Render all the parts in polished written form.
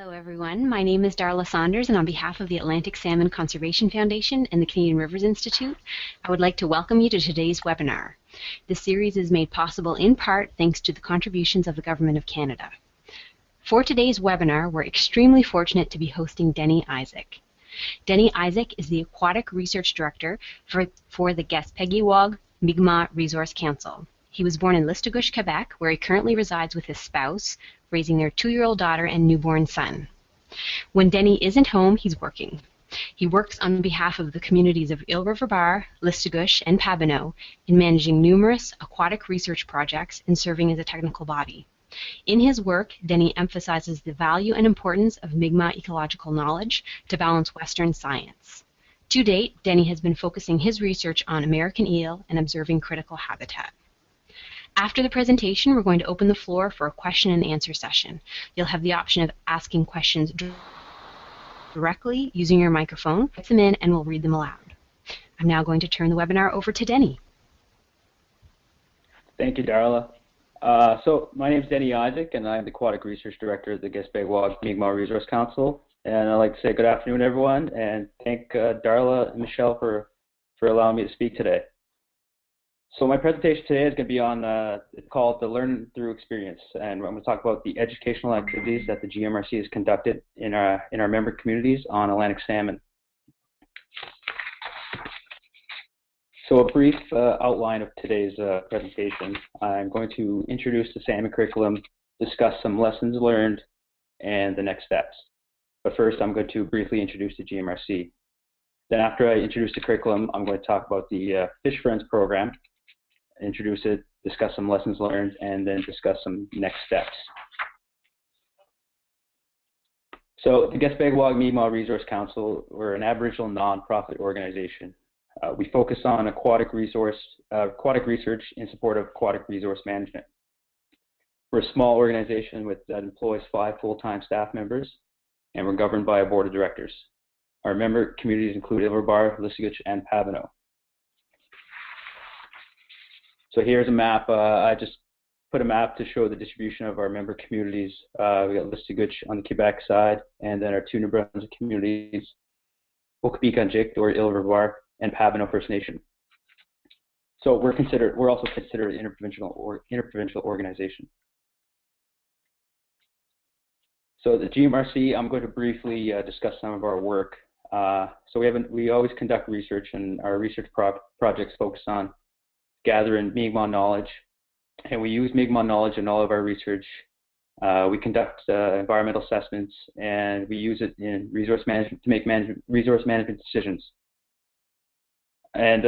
Hello everyone, my name is Darla Saunders, and on behalf of the Atlantic Salmon Conservation Foundation and the Canadian Rivers Institute, I would like to welcome you to today's webinar. This series is made possible in part thanks to the contributions of the Government of Canada. For today's webinar, we're extremely fortunate to be hosting Denny Isaac. Denny Isaac is the Aquatic Research Director for the Gaspésiwag Mi'kmaq Resource Council. He was born in Listigouche, Quebec, where he currently resides with his spouse, raising their 2-year-old daughter and newborn son. When Denny isn't home, he's working. He works on behalf of the communities of Eel River Bar, Listigouche, and Pabineau in managing numerous aquatic research projects and serving as a technical body. In his work, Denny emphasizes the value and importance of Mi'kmaq ecological knowledge to balance Western science. To date, Denny has been focusing his research on American eel and observing critical habitat. After the presentation, we're going to open the floor for a question and answer session. You'll have the option of asking questions directly using your microphone. Type them in and we'll read them aloud. I'm now going to turn the webinar over to Denny. Thank you, Darla. So my name is Denny Isaac, and I'm the Aquatic Research Director at the Gaspésiwag Mi'kmaq Resource Council. And I'd like to say good afternoon, everyone, and thank Darla and Michelle for allowing me to speak today. So my presentation today is going to be on it's called the Learn Through Experience, and I'm going to talk about the educational activities that the GMRC has conducted in our member communities on Atlantic salmon. So a brief outline of today's presentation. I'm going to introduce the salmon curriculum, discuss some lessons learned, and the next steps. But first, I'm going to briefly introduce the GMRC. Then after I introduce the curriculum, I'm going to talk about the Fish Friends program, introduce it, discuss some lessons learned, and then discuss some next steps. So the Gaspésiwag Mi'kmaq Resource Council, we're an Aboriginal nonprofit organization. We focus on aquatic research in support of aquatic resource management. We're a small organization that employs 5 full-time staff members, and we're governed by a board of directors. Our member communities include Eel River Bar, Listigouche, and Pabineau. So here's a map. I just put a map to show the distribution of our member communities. We got Listigouche on the Quebec side, and then our 2 New Brunswick communities, Okapek'anjik, or Eel River Bar, and Pabineau First Nation. So we're also considered an interprovincial organization. So the GMRC, I'm going to briefly discuss some of our work. So we always conduct research, and our research projects focus on gathering Mi'kmaq knowledge, and we use Mi'kmaq knowledge in all of our research. We conduct environmental assessments, and we use it in resource management to make resource management decisions. And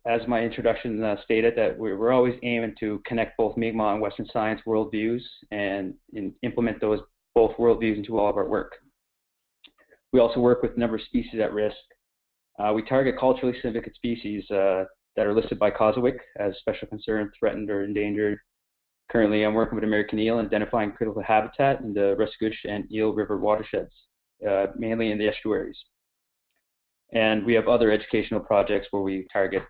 as my introduction stated, that we're always aiming to connect both Mi'kmaq and Western science worldviews and implement those both worldviews into all of our work. We also work with a number of species at risk. We target culturally significant species that are listed by CASAWIC as special concern, threatened, or endangered. Currently, I'm working with American eel and identifying critical habitat in the Listigouche and Eel River watersheds, mainly in the estuaries. And we have other educational projects where we target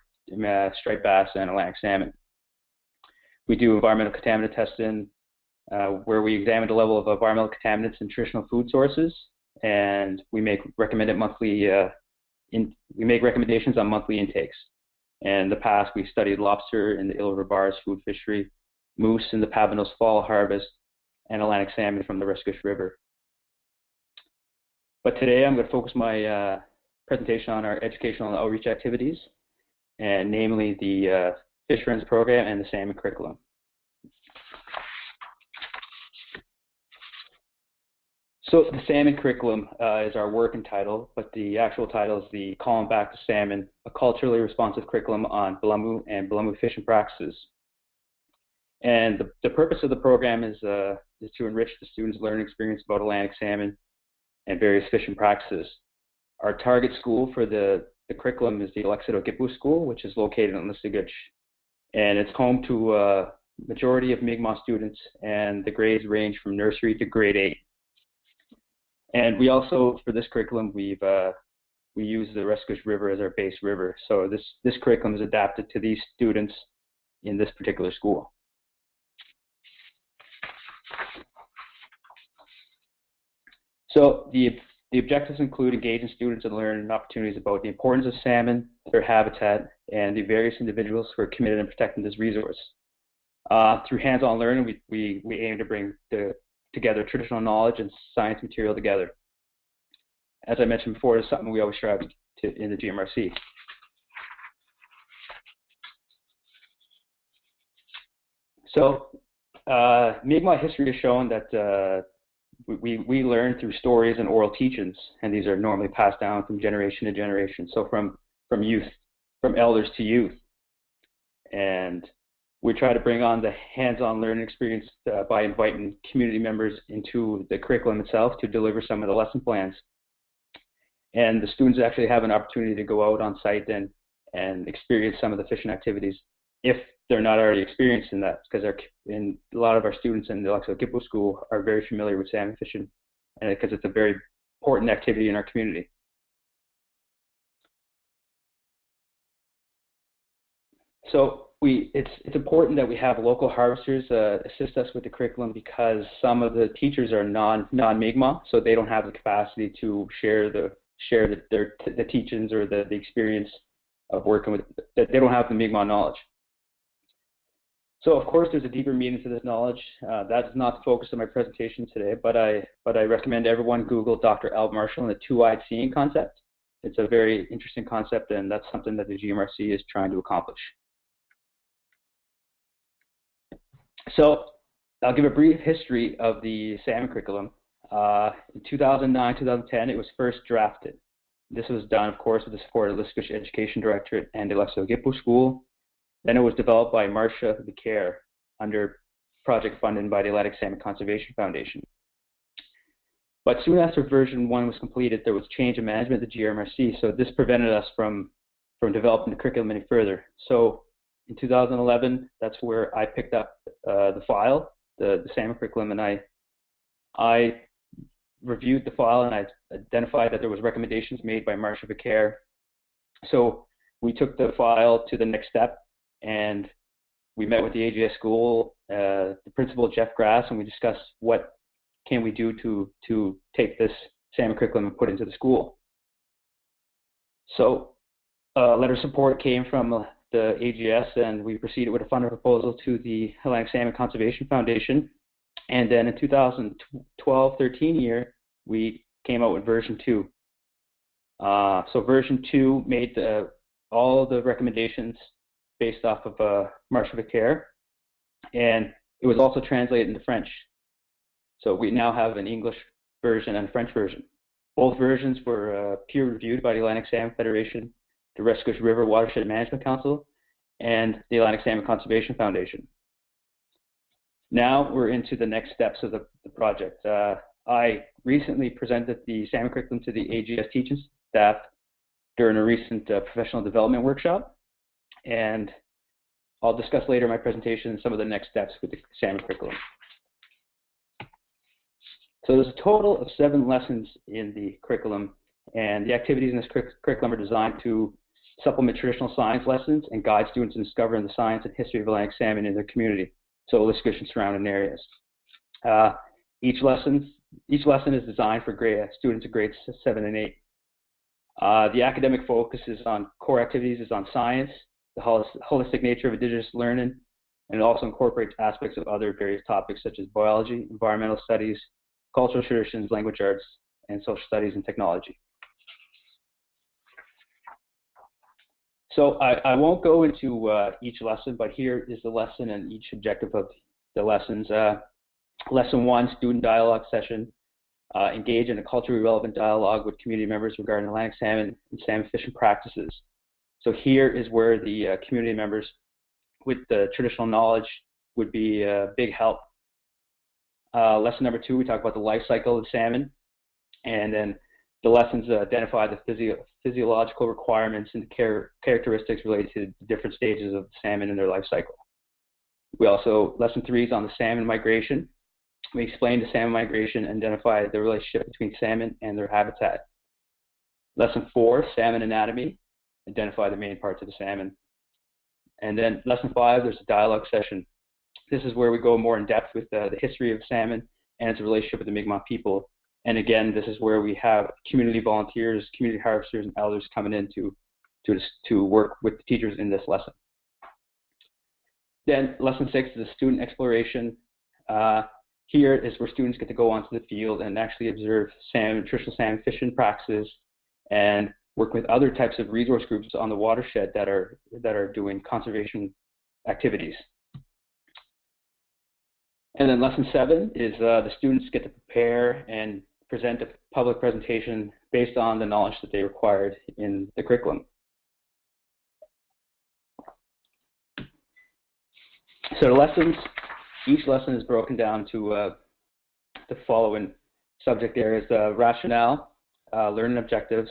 striped bass and Atlantic salmon. We do environmental contaminant testing, where we examine the level of environmental contaminants in traditional food sources, and we make recommendations on monthly intakes. And in the past, we studied lobster in the Eel River Bar's food fishery, moose in the Pabineau's fall harvest, and Atlantic salmon from the Listigouche River. But today, I'm going to focus my presentation on our educational and outreach activities, and namely the Fish Friends program and the salmon curriculum. So the salmon curriculum is our working title, but the actual title is the Calling Back to Salmon, a culturally responsive curriculum on Belamu and Belamu fishing practices. And the purpose of the program is to enrich the students' learning experience about Atlantic salmon and various fishing practices. Our target school for the curriculum is the Alexito Gipu School, which is located in Listigouche. And it's home to a majority of Mi'kmaq students, and the grades range from nursery to grade 8. And we also, for this curriculum, we use the Listigouche River as our base river. So this curriculum is adapted to these students in this particular school. So the objectives include engaging students and learning opportunities about the importance of salmon, their habitat, and the various individuals who are committed in protecting this resource. Through hands-on learning, we aim to bring together traditional knowledge and science material together. As I mentioned before, it's something we always strive to in the GMRC. So, Mi'kmaq history has shown that we learn through stories and oral teachings, and these are normally passed down from generation to generation. So from elders to youth, and we try to bring on the hands-on learning experience by inviting community members into the curriculum itself to deliver some of the lesson plans. And the students actually have an opportunity to go out on site and experience some of the fishing activities if they're not already experienced in that, because a lot of our students in the ASCF School are very familiar with salmon fishing, and because it's a very important activity in our community. So it's important that we have local harvesters assist us with the curriculum, because some of the teachers are non-Mi'kmaq, so they don't have the capacity to share the teachings or the experience of working with, that they don't have the Mi'kmaq knowledge. So of course there's a deeper meaning to this knowledge. That's not the focus of my presentation today, but I recommend everyone Google Dr. Al Marshall and the two-eyed seeing concept. It's a very interesting concept, and that's something that the GMRC is trying to accomplish. So I'll give a brief history of the salmon curriculum. In 2009-2010, it was first drafted. This was done, of course, with the support of the Scotia Education Directorate and the ASCF School. Then it was developed by Marcia Vicaire under project funded by the Atlantic Salmon Conservation Foundation. But soon after version 1 was completed, there was change in management at the GMRC, so this prevented us from developing the curriculum any further. So in 2011, that's where I picked up the file, the salmon curriculum, and I reviewed the file, and I identified that there was recommendations made by Marcia Vicaire. So we took the file to the next step, and we met with the AGS school, the principal, Jeff Grass, and we discussed what can we do to take this salmon curriculum and put it into the school. So a letter of support came from the AGS, and we proceeded with a funding proposal to the Atlantic Salmon Conservation Foundation. And then in 2012-13 year, we came out with version 2. So version 2 made all the recommendations based off of Marcia Vicaire, and it was also translated into French. So we now have an English version and a French version. Both versions were peer-reviewed by the Atlantic Salmon Federation, the West Scotia River Watershed Management Council, and the Atlantic Salmon Conservation Foundation. Now we're into the next steps of the project. I recently presented the salmon curriculum to the AGS teaching staff during a recent professional development workshop, and I'll discuss later in my presentation some of the next steps with the salmon curriculum. So there's a total of 7 lessons in the curriculum, and the activities in this curriculum are designed to supplement traditional science lessons and guide students in discovering the science and history of Atlantic salmon in their community, so Nova Scotia and surrounding areas. Each lesson is designed for students of grades 7 and 8. The academic focus is on core activities, is on science, the holistic nature of Indigenous learning, and it also incorporates aspects of other various topics such as biology, environmental studies, cultural traditions, language arts, and social studies and technology. So I won't go into each lesson, but here is the lesson and each objective of the lessons. Lesson 1, student dialogue session. Engage in a culturally relevant dialogue with community members regarding Atlantic salmon and salmon fishing practices. So here is where the community members with the traditional knowledge would be a big help. Lesson number 2, we talk about the life cycle of salmon, and then the lessons identify the physiological requirements and characteristics related to the different stages of salmon in their life cycle. Lesson 3 is on the salmon migration. We explain the salmon migration and identify the relationship between salmon and their habitat. Lesson 4, salmon anatomy, identify the main parts of the salmon. And then lesson 5, there's a dialogue session. This is where we go more in depth with the history of salmon and its relationship with the Mi'kmaq people, And again, this is where we have community volunteers, community harvesters, and elders coming in to work with the teachers in this lesson. Then lesson 6 is a student exploration. Here is where students get to go onto the field and actually observe traditional salmon fishing practices and work with other types of resource groups on the watershed that are doing conservation activities. And then lesson 7 is the students get to prepare and present a public presentation based on the knowledge that they required in the curriculum. So the lessons, each lesson is broken down to the following subject areas: rationale, learning objectives,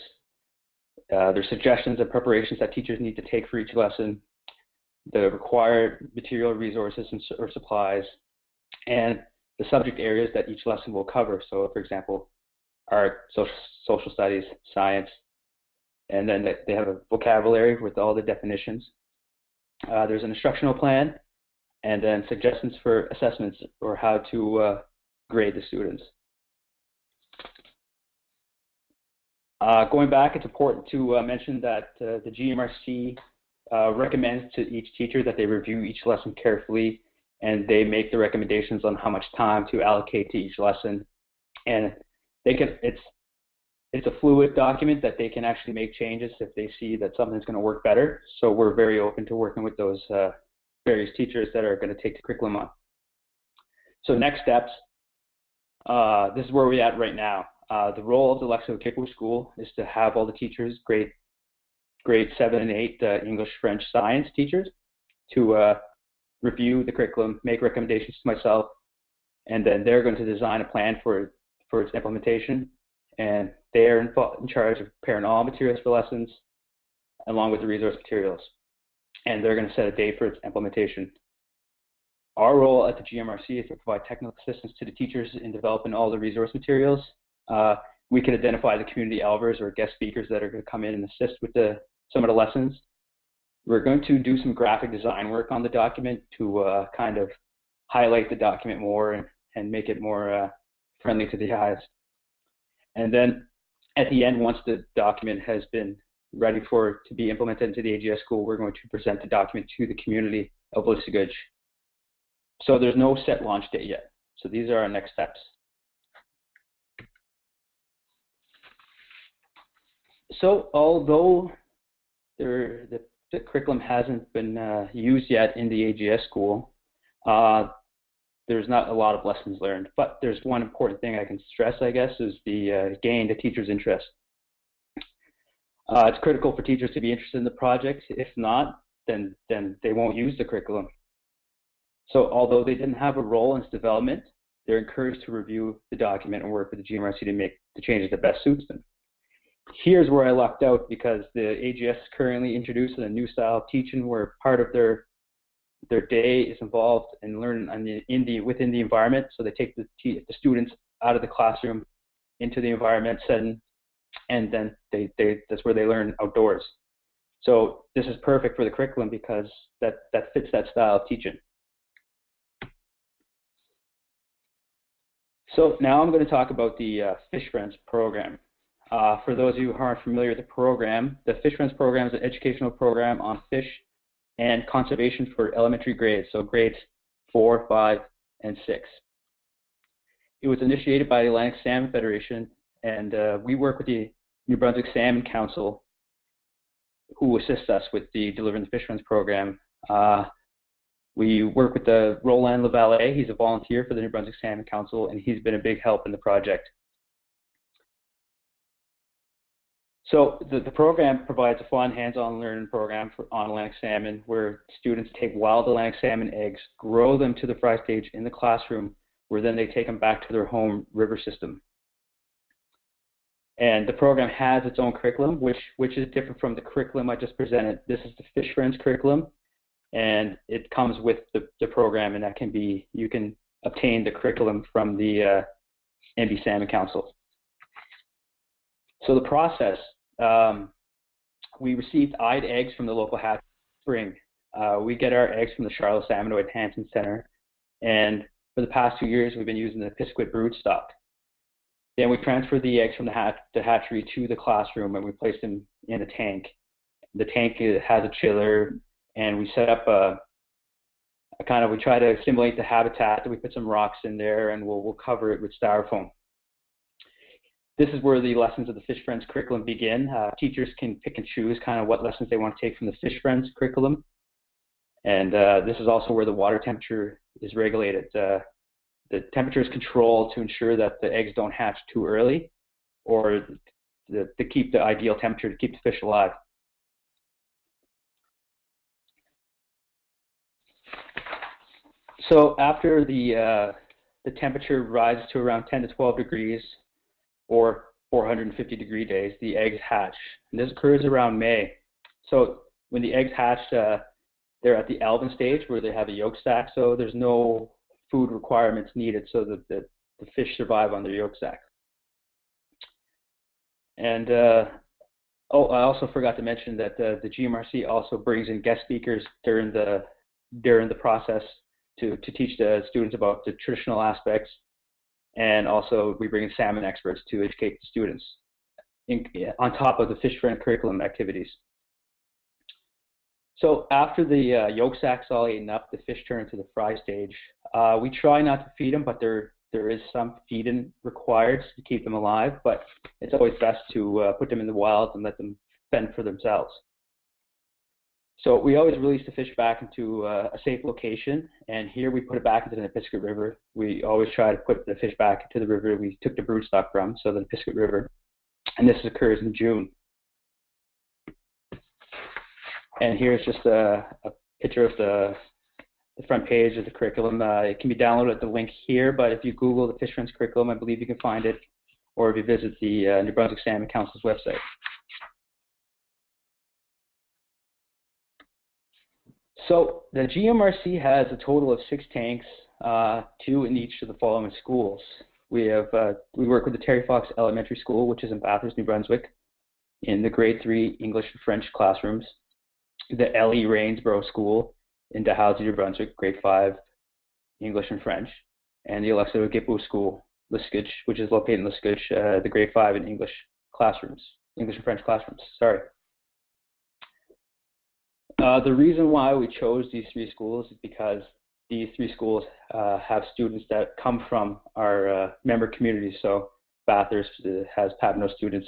there's suggestions and preparations that teachers need to take for each lesson, the required material, resources, or supplies, and the subject areas that each lesson will cover. So, for example, art, social studies, science, and then they have a vocabulary with all the definitions. There's an instructional plan, and then suggestions for assessments or how to grade the students. Going back, it's important to mention that the GMRC recommends to each teacher that they review each lesson carefully, and they make the recommendations on how much time to allocate to each lesson. And they can, it's a fluid document that they can actually make changes if they see that something's going to work better. So we're very open to working with those various teachers that are going to take the curriculum on. So next steps, this is where we're at right now. The role of the ASCF CRI School is to have all the teachers, grade 7 and 8 English, French, Science teachers, to review the curriculum, make recommendations to myself, and then they're going to design a plan for its implementation. And they are in charge of preparing all materials for lessons, along with the resource materials. And they're going to set a date for its implementation. Our role at the GMRC is to provide technical assistance to the teachers in developing all the resource materials. We can identify the community elders or guest speakers that are going to come in and assist with some of the lessons. We're going to do some graphic design work on the document to kind of highlight the document more and make it more friendly to the eyes. And then at the end, once the document has been ready to be implemented into the AGS school, we're going to present the document to the community of Lissigage. So there's no set launch date yet. So these are our next steps. So although the curriculum hasn't been used yet in the AGS school, there's not a lot of lessons learned. But there's one important thing I can stress, I guess, is the gain the teacher's interest. It's critical for teachers to be interested in the project. If not, then they won't use the curriculum. So although they didn't have a role in its development, they're encouraged to review the document and work with the GMRC to make the changes that best suits them. Here's where I lucked out, because the AGS is currently introducing a new style of teaching where part of their day is involved in learning within the environment. So they take the students out of the classroom into the environment setting, and then that's where they learn outdoors. So this is perfect for the curriculum because that fits that style of teaching. So now I'm going to talk about the Fish Friends program. For those of you who aren't familiar with the program, the Fish Friends program is an educational program on fish and conservation for elementary grades, so grades 4, 5, and 6. It was initiated by the Atlantic Salmon Federation, and we work with the New Brunswick Salmon Council, who assists us with delivering the Fish Friends program. We work with Roland Lavallée. He's a volunteer for the New Brunswick Salmon Council, and he's been a big help in the project. So the program provides a fun hands-on learning program on Atlantic salmon, where students take wild Atlantic salmon eggs, grow them to the fry stage in the classroom, where then they take them back to their home river system. And the program has its own curriculum, which is different from the curriculum I just presented. This is the Fish Friends curriculum, and it comes with the program, and you can obtain the curriculum from the NB Salmon Council. So the process, we received eyed eggs from the local hatchery spring. We get our eggs from the Charlotte Salmonoid Hansen Center, and for the past 2 years we've been using the Pisquet brood stock. Then we transfer the eggs from the hatchery to the classroom, and we place them in a tank. The tank has a chiller, and we set up we try to simulate the habitat. We put some rocks in there, and we'll cover it with styrofoam. This is where the lessons of the Fish Friends curriculum begin. Teachers can pick and choose kind of what lessons they want to take from the Fish Friends curriculum. And this is also where the water temperature is regulated. The temperature is controlled to ensure that the eggs don't hatch too early, or to keep the ideal temperature to keep the fish alive. So after the temperature rises to around 10 to 12 degrees, or 450-degree days, the eggs hatch. And this occurs around May. So when the eggs hatch, they're at the alvin stage where they have a yolk sac, so there's no food requirements needed so that the fish survive on their yolk sac. And I also forgot to mention that the GMRC also brings in guest speakers during the process to teach the students about the traditional aspects. And also, we bring in salmon experts to educate the students on top of the Fish Friend curriculum activities. So after the yolk sac's all eaten up, the fish turn to the fry stage. We try not to feed them, but there is some feeding required to keep them alive, but it's always best to put them in the wild and let them fend for themselves. So we always release the fish back into a safe location, and here we put it back into the Nipisiguit River. We always try to put the fish back into the river we took the broodstock from, so the Nipisiguit River, and this occurs in June. And here's just a picture of the front page of the curriculum. It can be downloaded at the link here, but if you Google the Fish Friends curriculum, I believe you can find it, or if you visit the New Brunswick Salmon Council's website. So the GMRC has a total of 6 tanks, 2 in each of the following schools. We work with the Terry Fox Elementary School, which is in Bathurst, New Brunswick, in the grade 3 English and French classrooms. The L.E. Rainsborough School in Dalhousie, New Brunswick, grade 5 English and French, and the Alexo Gipu School, Liscage, which is located in Liscage, the grade 5 in English and French classrooms. Sorry. The reason why we chose these 3 schools is because these 3 schools have students that come from our member communities. So Bathurst has Papineau students,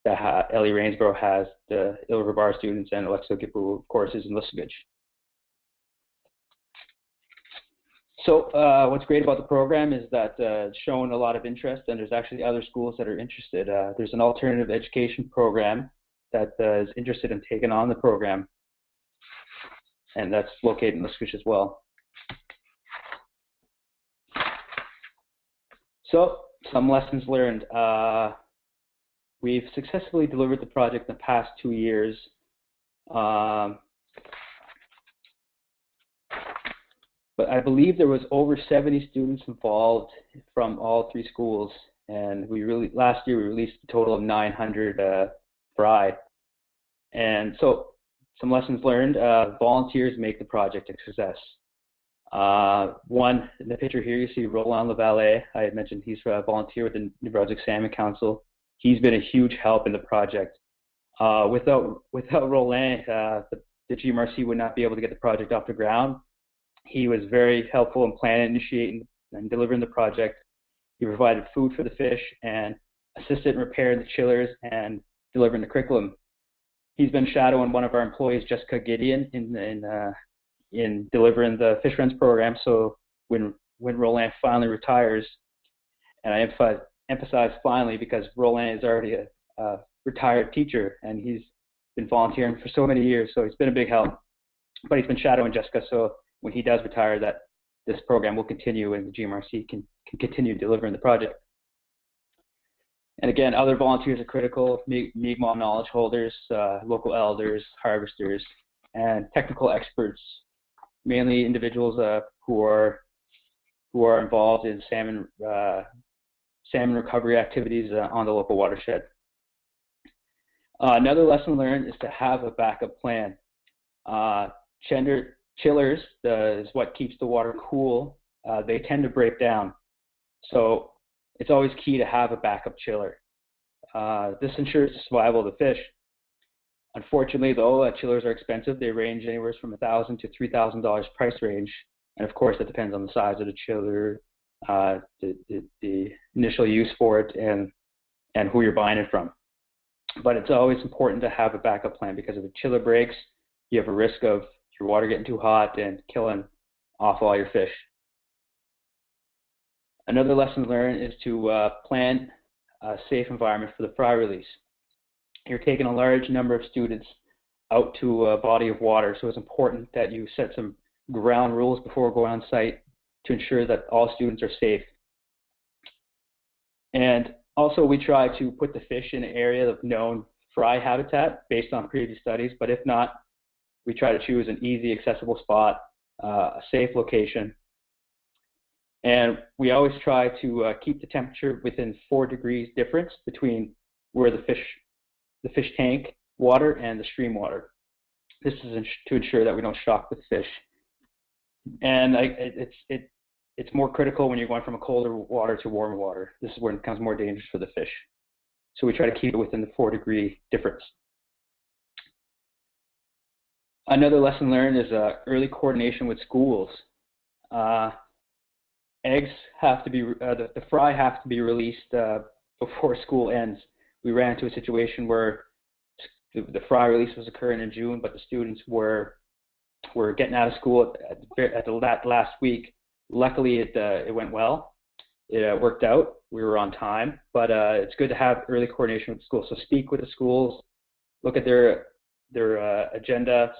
L.E. Rainsborough has the Ill River Bar students, and Alexo Gipu, of course, is in Liscage. So what's great about the program is that it's shown a lot of interest, and there's actually other schools that are interested. There's an alternative education program that is interested in taking on the program, and that's located in Liscage as well. So some lessons learned. We've successfully delivered the project in the past 2 years. But I believe there was over 70 students involved from all 3 schools, and last year we released a total of 900 fry. And so some lessons learned: volunteers make the project a success. One, in the picture here, you see Roland Lavallée. I had mentioned he's a volunteer with the New Brunswick Salmon Council. He's been a huge help in the project. Without Roland, the GMRC would not be able to get the project off the ground. He was very helpful in planning, initiating, and delivering the project. He provided food for the fish and assisted in repairing the chillers and delivering the curriculum. He's been shadowing one of our employees, Jessica Gideon, in delivering the Fish Friends program. So when Roland finally retires, and I emphasize finally because Roland is already a retired teacher, and he's been volunteering for so many years, so he's been a big help. But he's been shadowing Jessica, so when he does retire, that this program will continue and the GMRC can continue delivering the project. And again, other volunteers are critical: Mi'kmaq knowledge holders, local elders, harvesters, and technical experts, mainly individuals who are involved in salmon recovery activities on the local watershed. Another lesson learned is to have a backup plan. Chillers is what keeps the water cool. They tend to break down. So it's always key to have a backup chiller. This ensures the survival of the fish. Unfortunately, though, chillers are expensive. They range anywhere from $1,000 to $3,000 price range, and of course, that depends on the size of the chiller, the initial use for it, and who you're buying it from. But it's always important to have a backup plan, because if the chiller breaks, you have a risk of your water getting too hot and killing off all your fish. Another lesson learned is to plan a safe environment for the fry release. You're taking a large number of students out to a body of water, so it's important that you set some ground rules before going on site to ensure that all students are safe. And also, we try to put the fish in an area of known fry habitat based on previous studies, but if not, we try to choose an easy, accessible spot, a safe location. And we always try to keep the temperature within 4 degrees difference between where the fish tank water and the stream water. This is to ensure that we don't shock the fish. And it's more critical when you're going from a colder water to warmer water. This is where it becomes more dangerous for the fish. So we try to keep it within the 4-degree difference. Another lesson learned is early coordination with schools. Eggs have to be, the fry have to be released before school ends. We ran into a situation where the fry release was occurring in June, but the students were getting out of school at the last week. Luckily, it went well. It worked out. We were on time, but it's good to have early coordination with the schools. So speak with the schools, look at their agenda,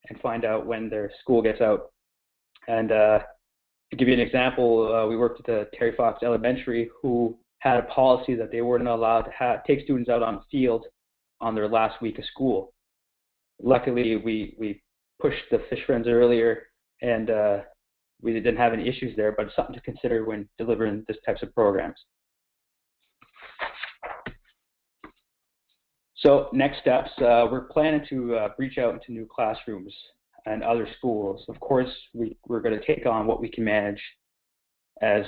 and find out when their school gets out. And to give you an example, we worked at the Terry Fox Elementary, who had a policy that they weren't allowed to take students out on the field on their last week of school. Luckily, we pushed the fish friends earlier, and we didn't have any issues there, but it's something to consider when delivering this types of programs. So next steps, we're planning to reach out into new classrooms and other schools. Of course, we're going to take on what we can manage, as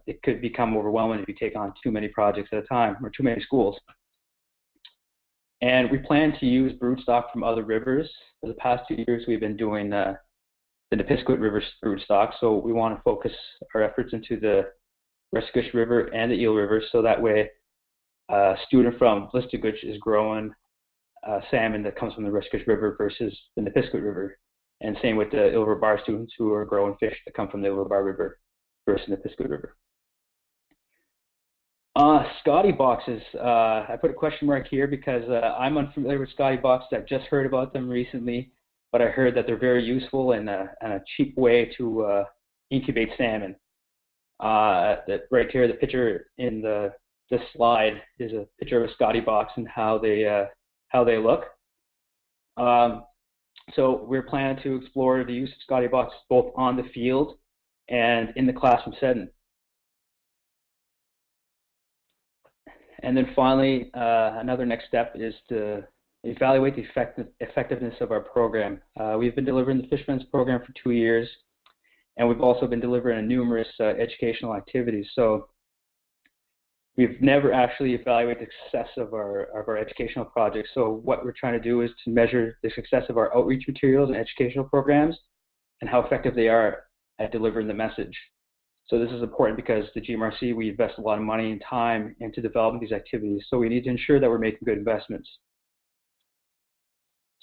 it could become overwhelming if you take on too many projects at a time or too many schools. And we plan to use broodstock from other rivers. For the past 2 years, we've been doing the Nipisquit River broodstock, so we want to focus our efforts into the Restigouche River and the Eel River, so that way a student from Restigouche is growing salmon that comes from the Restigouche River versus the Nipisquit River. And same with the Eel River Bar students who are growing fish that come from the Eel River Bar River versus the Nipisquit River. Scotty boxes, I put a question mark here because I'm unfamiliar with Scotty boxes. I've just heard about them recently, but I heard that they're very useful and a cheap way to incubate salmon. Right here, the picture in this slide is a picture of a Scotty box and how they look. So we're planning to explore the use of Scotty boxes both on the field and in the classroom setting. And then finally, another next step is to evaluate the effectiveness of our program. We've been delivering the Fish Friends program for 2 years, and we've also been delivering numerous educational activities. So we've never actually evaluated the success of our educational projects. So what we're trying to do is to measure the success of our outreach materials and educational programs and how effective they are at delivering the message. So this is important because the GMRC, we invest a lot of money and time into developing these activities. So we need to ensure that we're making good investments.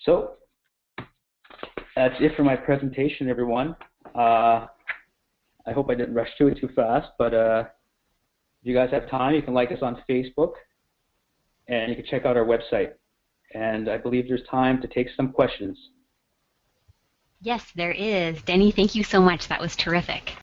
So that's it for my presentation, everyone. I hope I didn't rush through it too fast, but if you guys have time, you can like us on Facebook, and you can check out our website. And I believe there's time to take some questions. Yes, there is. Denny, thank you so much. That was terrific.